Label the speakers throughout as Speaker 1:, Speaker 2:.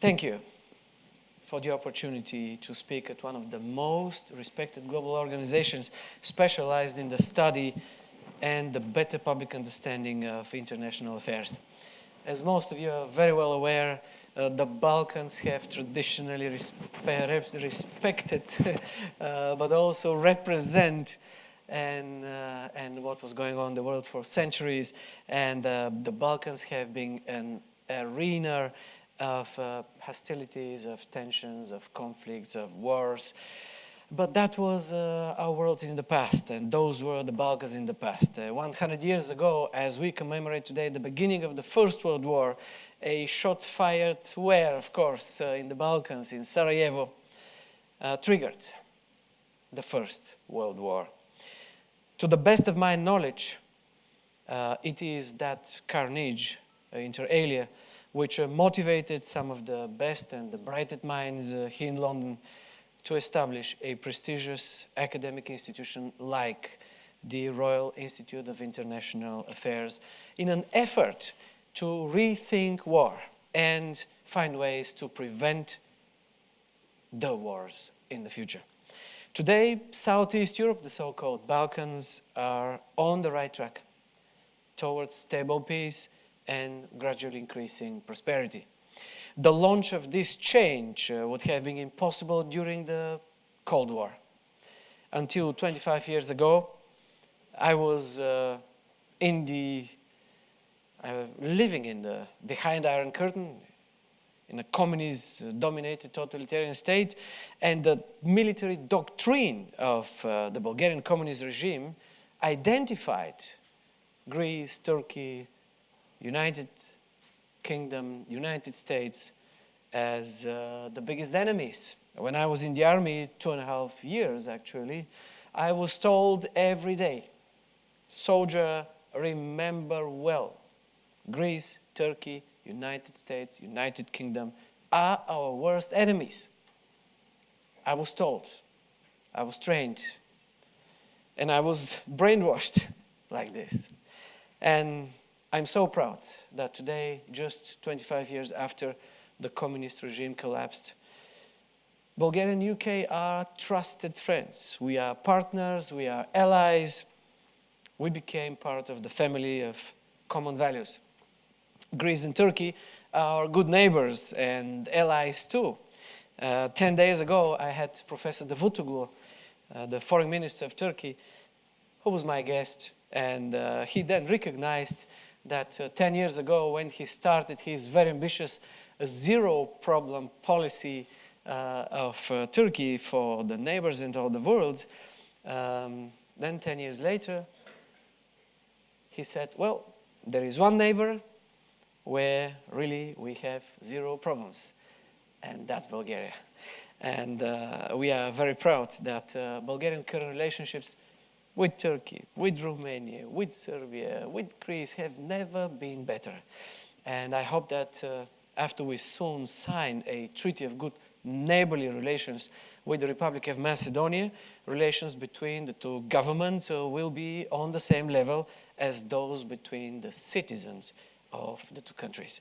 Speaker 1: Thank you for the opportunity to speak at one of the most respected global organizations specialized in the study and the better public understanding of international affairs. As most of you are very well aware, the Balkans have traditionally respected but also represent and what was going on in the world for centuries. And the Balkans have been an arena of hostilities, of tensions, of conflicts, of wars. But that was our world in the past, and those were the Balkans in the past. 100 years ago, as we commemorate today the beginning of the First World War, a shot fired where, of course, in the Balkans, in Sarajevo, triggered the First World War. To the best of my knowledge, it is that carnage, inter alia, which motivated some of the best and the brightest minds here in London to establish a prestigious academic institution like the Royal Institute of International Affairs in an effort to rethink war and find ways to prevent the wars in the future. Today, Southeast Europe, the so-called Balkans, are on the right track towards stable peace and gradually increasing prosperity. The launch of this change would have been impossible during the Cold War. Until 25 years ago, I was living in the behind Iron Curtain, in a communist-dominated totalitarian state, and the military doctrine of the Bulgarian communist regime identified Greece, Turkey, United Kingdom, United States as the biggest enemies. When I was in the army, 2.5 years actually, I was told every day, soldier, remember well, Greece, Turkey, United States, United Kingdom are our worst enemies. I was told, I was trained, and I was brainwashed like this. And I'm so proud that today, just 25 years after the communist regime collapsed, Bulgaria and UK are trusted friends. We are partners, we are allies. We became part of the family of common values. Greece and Turkey are good neighbors and allies too. 10 days ago, I had Professor Davutoglu, the foreign minister of Turkey, who was my guest, and he then recognized that 10 years ago, when he started his very ambitious zero-problem policy of Turkey for the neighbors and all the world, then 10 years later, he said, well, there is one neighbor where really we have zero problems, and that's Bulgaria. And we are very proud that Bulgarian current relationships with Turkey, with Romania, with Serbia, with Greece have never been better. And I hope that after we soon sign a treaty of good neighborly relations with the Republic of Macedonia, relations between the two governments will be on the same level as those between the citizens of the two countries.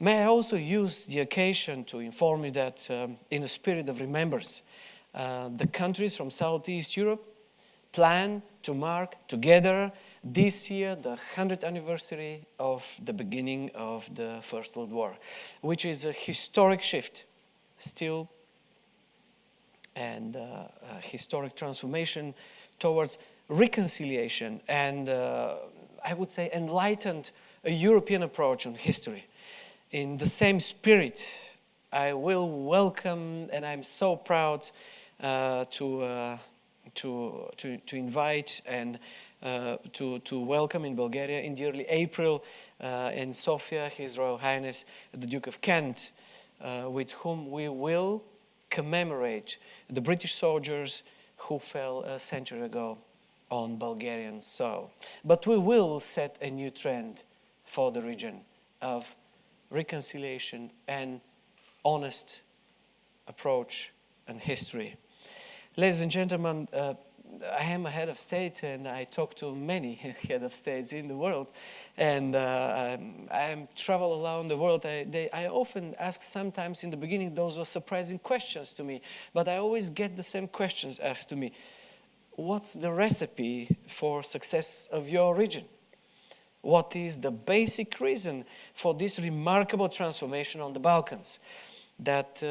Speaker 1: May I also use the occasion to inform you that in a spirit of remembrance, the countries from Southeast Europe plan to mark together this year the 100th anniversary of the beginning of the First World War, which is a historic shift still and a historic transformation towards reconciliation and I would say enlightened a European approach on history. In the same spirit, I will welcome, and I'm so proud to invite and to welcome in Bulgaria in the early April in Sofia His Royal Highness the Duke of Kent, with whom we will commemorate the British soldiers who fell a century ago on Bulgarian soil. But we will set a new trend for the region of reconciliation and honest approach and history. Ladies and gentlemen, I am a head of state, and I talk to many head of states in the world, and I travel around the world. I often ask, sometimes in the beginning, those were surprising questions to me, but I always get the same questions asked to me. What's the recipe for success of your region? What is the basic reason for this remarkable transformation on the Balkans that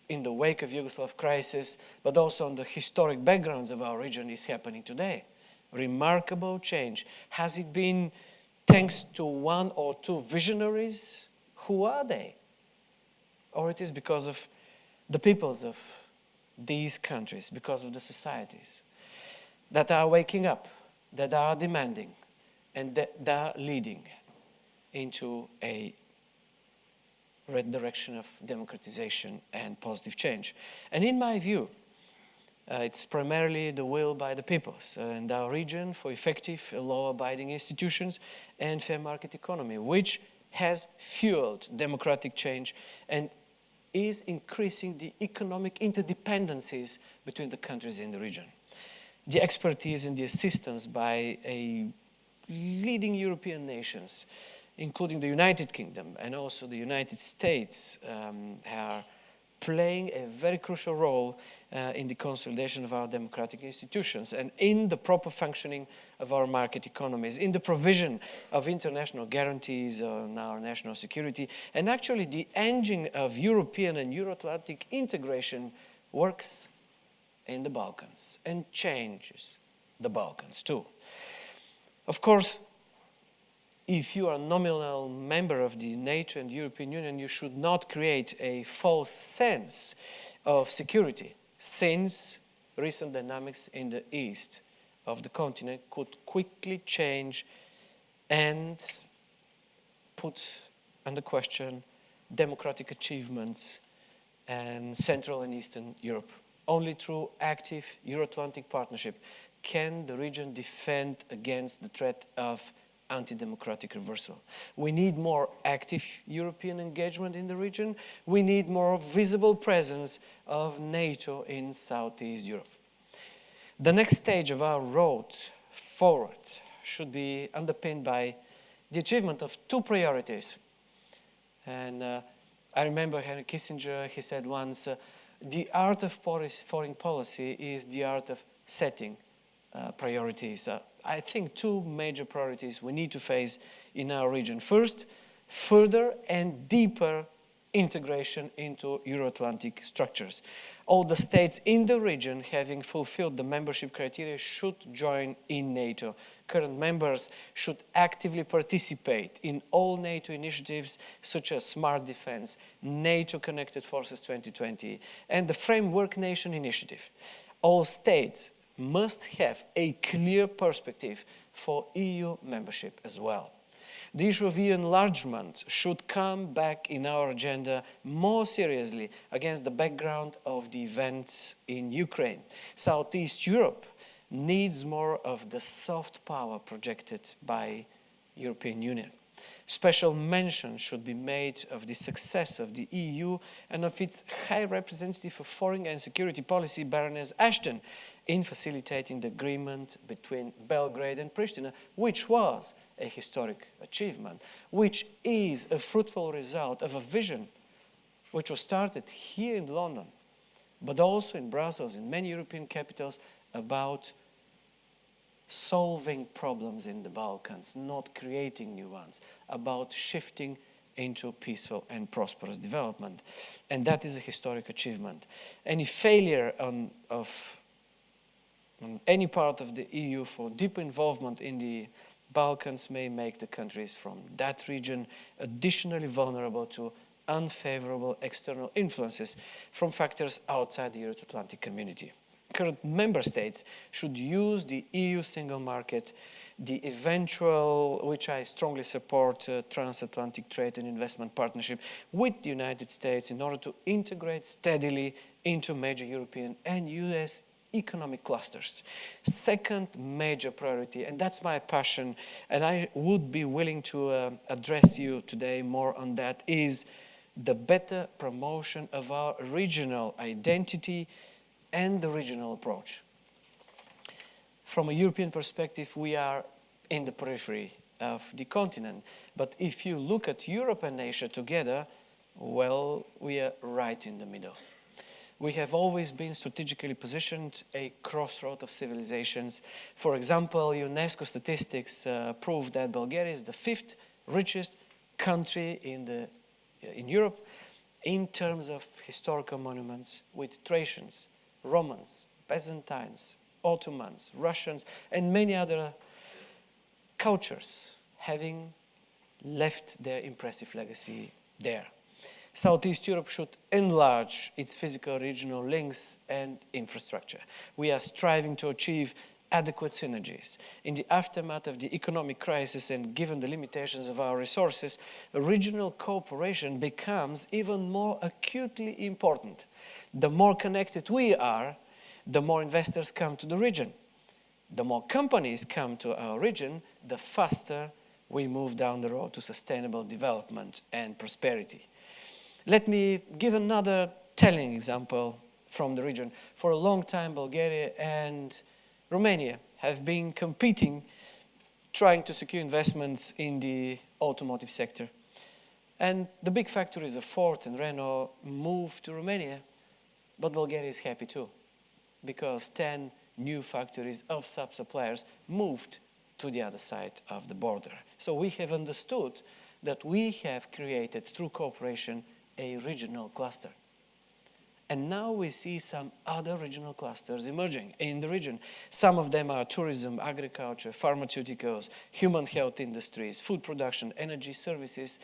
Speaker 1: in the wake of Yugoslav crisis, but also on the historic backgrounds of our region, is happening today? Remarkable change. Has it been thanks to one or two visionaries? Who are they? Or it is because of the peoples of these countries, because of the societies that are waking up, that are demanding, and that are leading into a right direction of democratization and positive change. And in my view, it's primarily the will by the peoples in our region for effective, law-abiding institutions and fair market economy, which has fueled democratic change and is increasing the economic interdependencies between the countries in the region. The expertise and the assistance by leading European nations, including the United Kingdom and also the United States, are playing a very crucial role in the consolidation of our democratic institutions and in the proper functioning of our market economies, in the provision of international guarantees on our national security. And actually, the engine of European and Euro-Atlantic integration works in the Balkans and changes the Balkans too. Of course, if you are a nominal member of the NATO and the European Union, you should not create a false sense of security, since recent dynamics in the east of the continent could quickly change and put under question democratic achievements in Central and Eastern Europe. Only through active Euro-Atlantic partnership can the region defend against the threat of anti-democratic reversal. We need more active European engagement in the region. We need more visible presence of NATO in Southeast Europe. The next stage of our road forward should be underpinned by the achievement of two priorities. And I remember Henry Kissinger, he said once, the art of foreign policy is the art of setting priorities. I think two major priorities we need to face in our region. First, further and deeper integration into Euro-Atlantic structures. All the states in the region having fulfilled the membership criteria should join in NATO. Current members should actively participate in all NATO initiatives such as Smart Defense, NATO Connected Forces 2020, and the Framework Nation Initiative. All states must have a clear perspective for EU membership as well. The issue of EU enlargement should come back in our agenda more seriously against the background of the events in Ukraine. Southeast Europe needs more of the soft power projected by European Union. Special mention should be made of the success of the EU and of its High Representative for Foreign and Security Policy, Baroness Ashton, in facilitating the agreement between Belgrade and Pristina, which was a historic achievement, which is a fruitful result of a vision which was started here in London, but also in Brussels, in many European capitals, about solving problems in the Balkans, not creating new ones, about shifting into peaceful and prosperous development. And that is a historic achievement. Any failure on any part of the EU for deep involvement in the Balkans may make the countries from that region additionally vulnerable to unfavorable external influences from factors outside the Euro-Atlantic community. Current member states should use the EU single market, the eventual, which I strongly support, transatlantic trade and investment partnership with the United States in order to integrate steadily into major European and US economic clusters. Second major priority, and that's my passion, and I would be willing to address you today more on that, is the better promotion of our regional identity and the regional approach. From a European perspective, we are in the periphery of the continent. But if you look at Europe and Asia together, well, we are right in the middle. We have always been strategically positioned a crossroad of civilizations. For example, UNESCO statistics prove that Bulgaria is the 5th richest country in Europe in terms of historical monuments, with Thracians, Romans, Byzantines, Ottomans, Russians, and many other cultures having left their impressive legacy there. Southeast Europe should enlarge its physical regional links and infrastructure. We are striving to achieve adequate synergies. In the aftermath of the economic crisis and given the limitations of our resources, regional cooperation becomes even more acutely important. The more connected we are, the more investors come to the region. The more companies come to our region, the faster we move down the road to sustainable development and prosperity. Let me give another telling example from the region. For a long time, Bulgaria and Romania have been competing, trying to secure investments in the automotive sector. And the big factories of Ford and Renault moved to Romania, but Bulgaria is happy too, because 10 new factories of sub-suppliers moved to the other side of the border. So we have understood that we have created, through cooperation, a regional cluster. And now we see some other regional clusters emerging in the region. Some of them are tourism, agriculture, pharmaceuticals, human health industries, food production, energy services,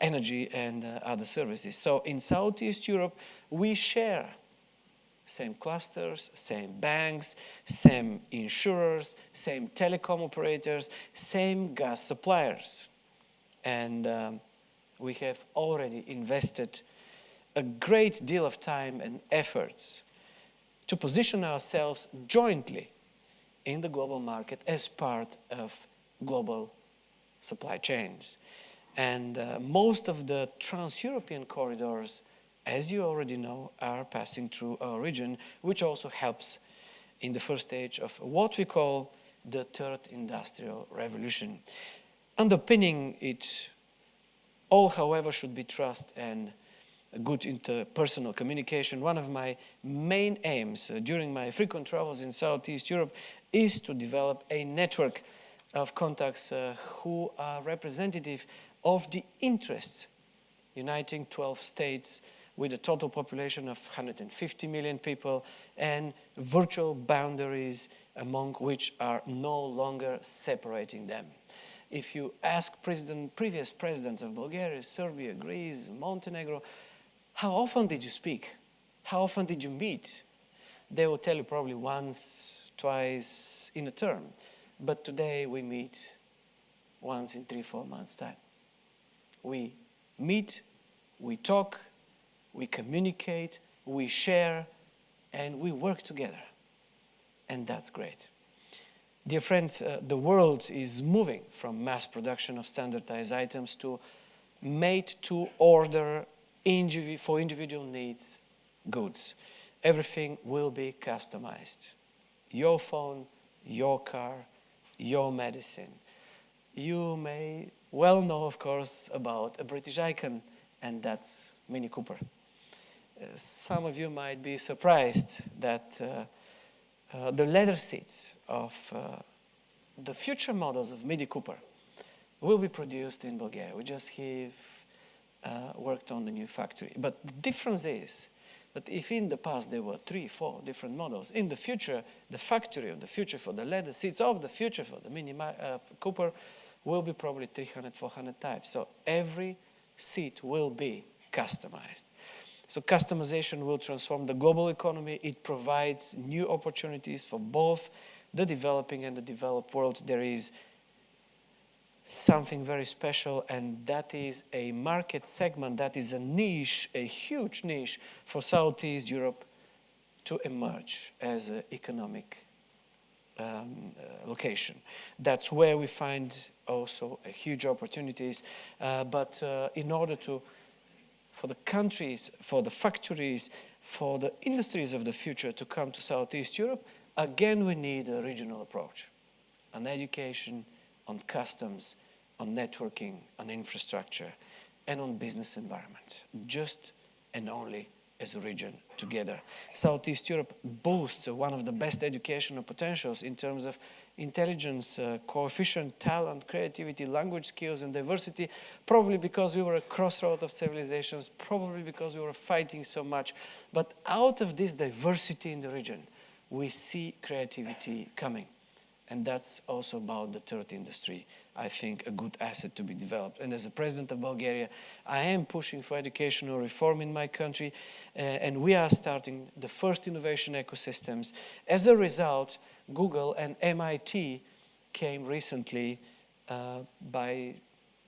Speaker 1: energy and other services. So in Southeast Europe, we share same clusters, same banks, same insurers, same telecom operators, same gas suppliers. And we have already invested a great deal of time and efforts to position ourselves jointly in the global market as part of global supply chains. And most of the trans-European corridors, as you already know, are passing through our region, which also helps in the first stage of what we call the third industrial revolution. Underpinning it all, however, should be trust and good interpersonal communication. One of my main aims during my frequent travels in Southeast Europe is to develop a network of contacts who are representative of the interests uniting 12 states with a total population of 150 million people and virtual boundaries among which are no longer separating them. If you ask previous presidents of Bulgaria, Serbia, Greece, Montenegro, how often did you speak? How often did you meet? They will tell you probably once, twice in a term. But today we meet once in 3-4 months' time. We meet, we talk, we communicate, we share, and we work together. And that's great. Dear friends, the world is moving from mass production of standardized items to made-to-order for individual needs goods. Everything will be customized. Your phone, your car, your medicine. You may well know, of course, about a British icon, and that's Mini Cooper. Some of you might be surprised that the leather seats of the future models of Mini Cooper will be produced in Bulgaria. We just have worked on the new factory. But the difference is that if in the past there were 3-4 different models, in the future, the factory of the future for the leather seats of the future for the Mini Cooper will be probably 300-400 types. So every seat will be customized. So customization will transform the global economy. It provides new opportunities for both the developing and the developed world. There is something very special, and that is a market segment, that is a niche, a huge niche for Southeast Europe to emerge as an economic location. That's where we find also a huge opportunities. But in order for the countries, for the factories, for the industries of the future to come to Southeast Europe, Again, we need a regional approach on education, on customs, on networking, on infrastructure, and on business environment, just and only as a region together. Southeast Europe boasts one of the best educational potentials in terms of intelligence, coefficient, talent, creativity, language skills, and diversity, probably because we were a crossroad of civilizations, probably because we were fighting so much. But out of this diversity in the region, we see creativity coming. And that's also about the third industry, I think, a good asset to be developed. And as a president of Bulgaria, I am pushing for educational reform in my country, and we are starting the first innovation ecosystems. As a result, Google and MIT came recently by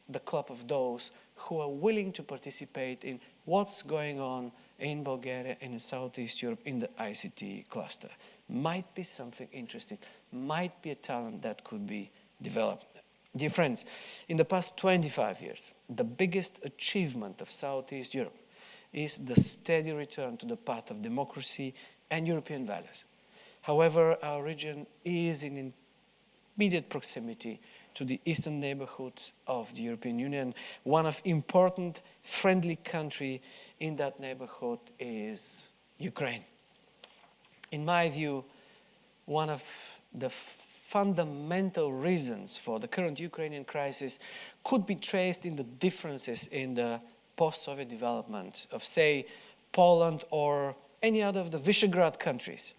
Speaker 1: the club of those who are willing to participate in what's going on in Bulgaria and in Southeast Europe in the ICT cluster. Might be something interesting, might be a talent that could be developed. Dear friends, in the past 25 years, the biggest achievement of Southeast Europe is the steady return to the path of democracy and European values. However, our region is in immediate proximity to the eastern neighborhood of the European Union. One of important friendly country in that neighborhood is Ukraine. In my view, one of the fundamental reasons for the current Ukrainian crisis could be traced in the differences in the post-Soviet development of, say, Poland or any other of the Visegrad countries,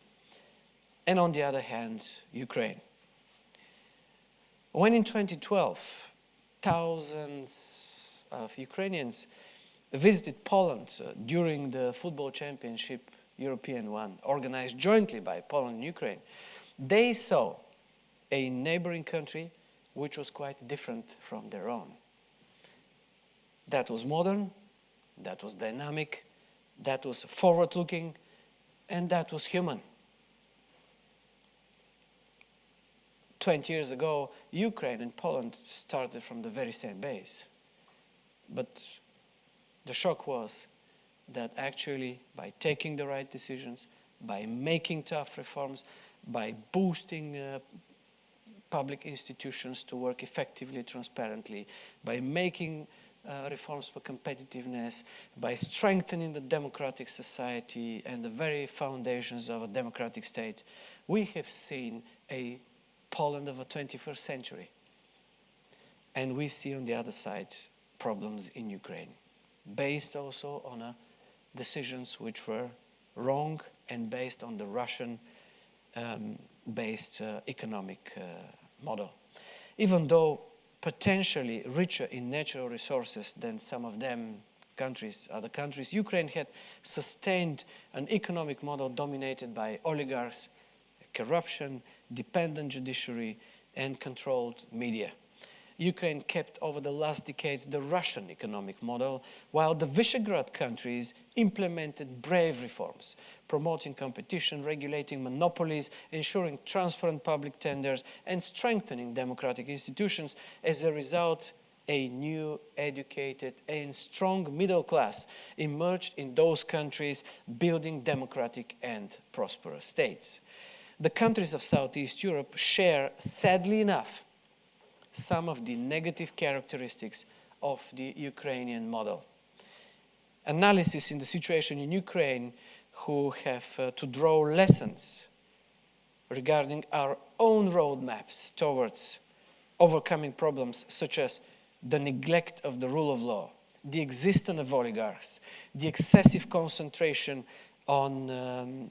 Speaker 1: and on the other hand, Ukraine. When in 2012, thousands of Ukrainians visited Poland during the football championship, European one, organized jointly by Poland and Ukraine, they saw a neighboring country which was quite different from their own. That was modern, that was dynamic, that was forward-looking, and that was human. 20 years ago, Ukraine and Poland started from the very same base. But the shock was that actually by taking the right decisions, by making tough reforms, by boosting public institutions to work effectively, transparently, by making reforms for competitiveness, by strengthening the democratic society and the very foundations of a democratic state, we have seen a Poland of the 21st century. And we see on the other side problems in Ukraine, based also on decisions which were wrong and based on the Russian-based economic model. Even though potentially richer in natural resources than some of them other countries, Ukraine had sustained an economic model dominated by oligarchs, corruption, dependent judiciary, and controlled media. Ukraine kept over the last decades the Russian economic model, while the Visegrad countries implemented brave reforms, promoting competition, regulating monopolies, ensuring transparent public tenders, and strengthening democratic institutions. As a result, a new, educated, and strong middle class emerged in those countries, building democratic and prosperous states. The countries of Southeast Europe share, sadly enough, some of the negative characteristics of the Ukrainian model. Analysis in the situation in Ukraine who have to draw lessons regarding our own roadmaps towards overcoming problems such as the neglect of the rule of law, the existence of oligarchs, the excessive concentration on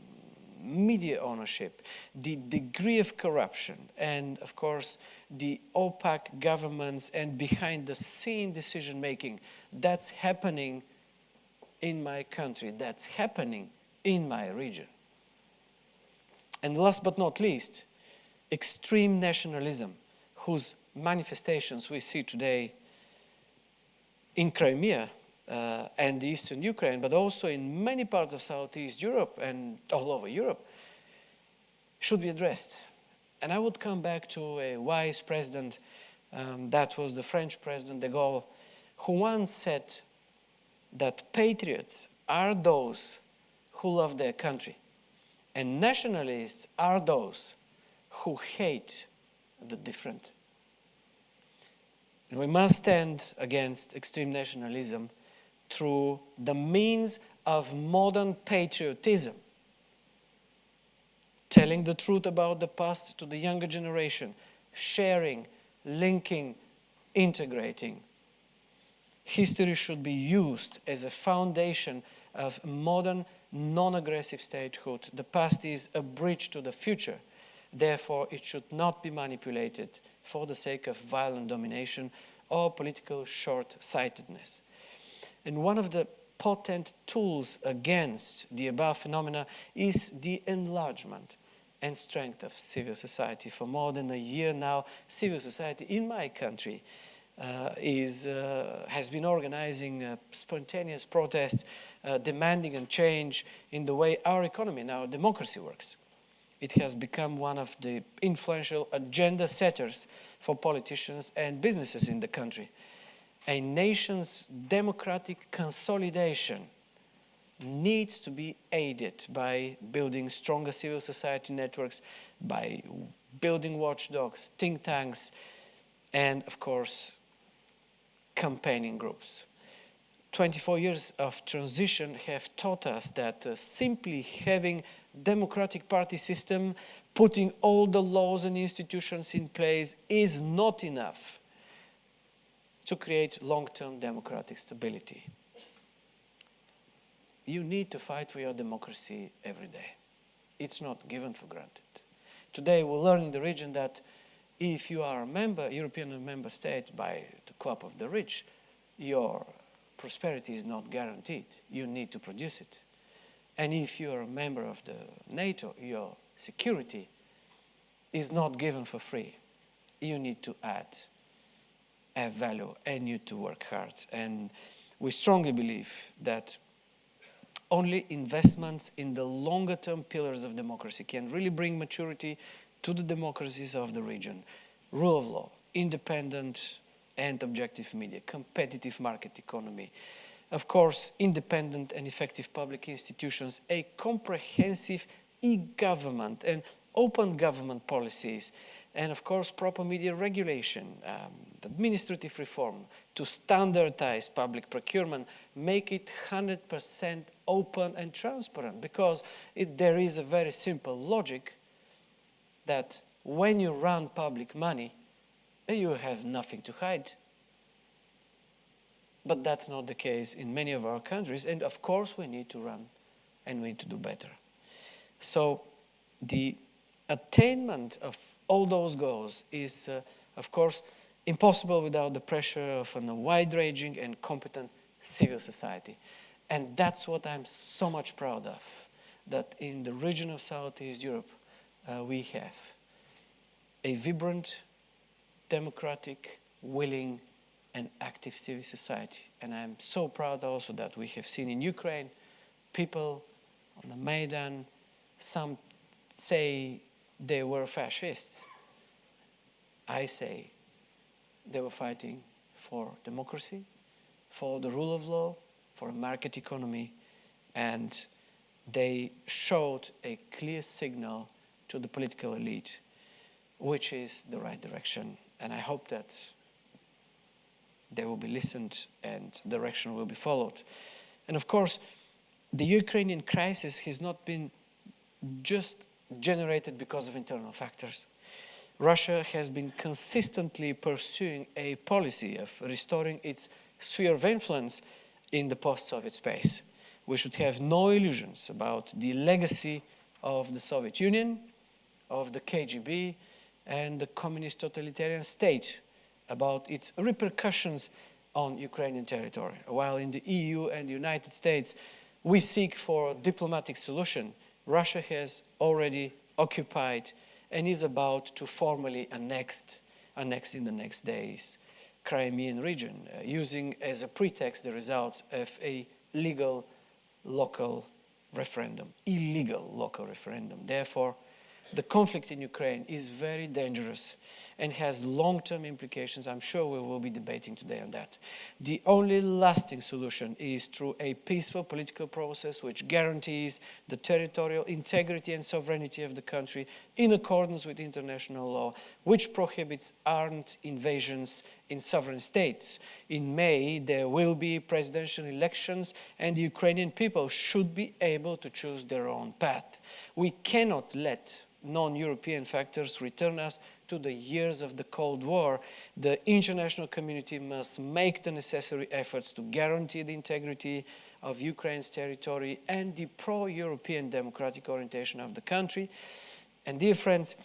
Speaker 1: media ownership, the degree of corruption, and of course the opaque governments and behind-the-scene decision-making. That's happening in my country, that's happening in my region. And last but not least, extreme nationalism, whose manifestations we see today in Crimea and Eastern Ukraine, but also in many parts of Southeast Europe and all over Europe, should be addressed. And I would come back to a wise president, that was the French president de Gaulle, who once said that patriots are those who love their country, And nationalists are those who hate the different. And we must stand against extreme nationalism through the means of modern patriotism, telling the truth about the past to the younger generation, sharing, linking, integrating. History should be used as a foundation of modern, non-aggressive statehood. The past is a bridge to the future. Therefore, it should not be manipulated for the sake of violent domination or political short-sightedness. And one of the potent tools against the above phenomena is the enlargement and strength of civil society. For more than a year now, civil society in my country has been organizing spontaneous protests, demanding a change in the way our economy and our democracy works. It has become one of the influential agenda setters for politicians and businesses in the country. A nation's democratic consolidation needs to be aided by building stronger civil society networks, by building watchdogs, think tanks, and, of course, campaigning groups. 24 years of transition have taught us that simply having democratic party system, putting all the laws and institutions in place is not enough to create long-term democratic stability. You need to fight for your democracy every day. It's not given for granted. Today we learn in the region that if you are a member, European member state by the club of the rich, your prosperity is not guaranteed. You need to produce it. And if you are a member of the NATO, your security is not given for free. You need to add value and you need to work hard. And we strongly believe that only investments in the longer-term pillars of democracy can really bring maturity to the democracies of the region. Rule of law, independent and objective media, competitive market economy, of course, independent and effective public institutions, a comprehensive e-government and open government policies, and of course, proper media regulation, administrative reform to standardize public procurement, make it 100% open and transparent, because there is a very simple logic that when you run public money, you have nothing to hide. But that's not the case in many of our countries, and of course we need to run and we need to do better. So the attainment of all those goals is, of course, impossible without the pressure of a wide-ranging and competent civil society. And that's what I'm so much proud of, that in the region of Southeast Europe, we have a vibrant, democratic, willing, and active civil society. And I'm so proud also that we have seen in Ukraine people on the Maidan, some say they were fascists. I say they were fighting for democracy, for the rule of law, for a market economy, and they showed a clear signal to the political elite, which is the right direction. And I hope that they will be listened and direction will be followed. And of course, the Ukrainian crisis has not been just generated because of internal factors. Russia has been consistently pursuing a policy of restoring its sphere of influence in the post-Soviet space. We should have no illusions about the legacy of the Soviet Union, of the KGB, and the communist totalitarian state, about its repercussions on Ukrainian territory. While in the EU and the United States we seek for a diplomatic solution, Russia has already occupied and is about to formally annex in the next days Crimean region, using as a pretext the results of a legal local referendum, illegal local referendum. Therefore, the conflict in Ukraine is very dangerous, and has long-term implications. I'm sure we will be debating today on that. The only lasting solution is through a peaceful political process which guarantees the territorial integrity and sovereignty of the country in accordance with international law, which prohibits armed invasions in sovereign states. In May, there will be presidential elections, and the Ukrainian people should be able to choose their own path. We cannot let non-European factors return us to the years of the Cold War. The international community must make the necessary efforts to guarantee the integrity of Ukraine's territory and the pro-European democratic orientation of the country. And dear friends,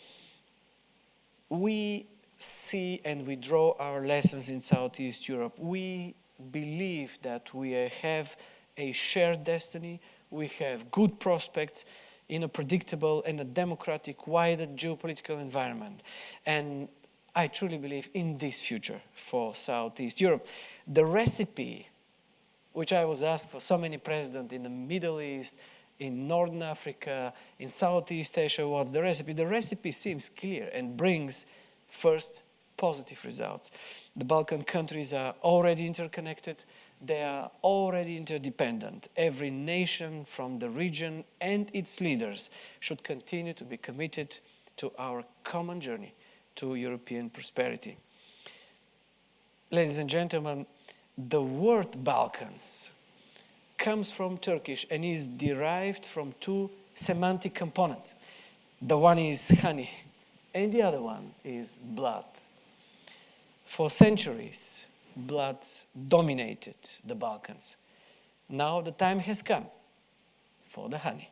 Speaker 1: we see and we draw our lessons in Southeast Europe. We believe that we have a shared destiny, we have good prospects in a predictable and a democratic, wider geopolitical environment. And I truly believe in this future for Southeast Europe. The recipe, which I was asked for so many presidents in the Middle East, in Northern Africa, in Southeast Asia, what's the recipe? The recipe seems clear and brings first positive results. The Balkan countries are already interconnected. They are already interdependent. Every nation from the region and its leaders should continue to be committed to our common journey to European prosperity. Ladies and gentlemen, the word Balkans comes from Turkish and is derived from two semantic components. The one is honey, and the other one is blood. For centuries, blood dominated the Balkans. Now the time has come for the honey.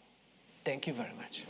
Speaker 1: Thank you very much.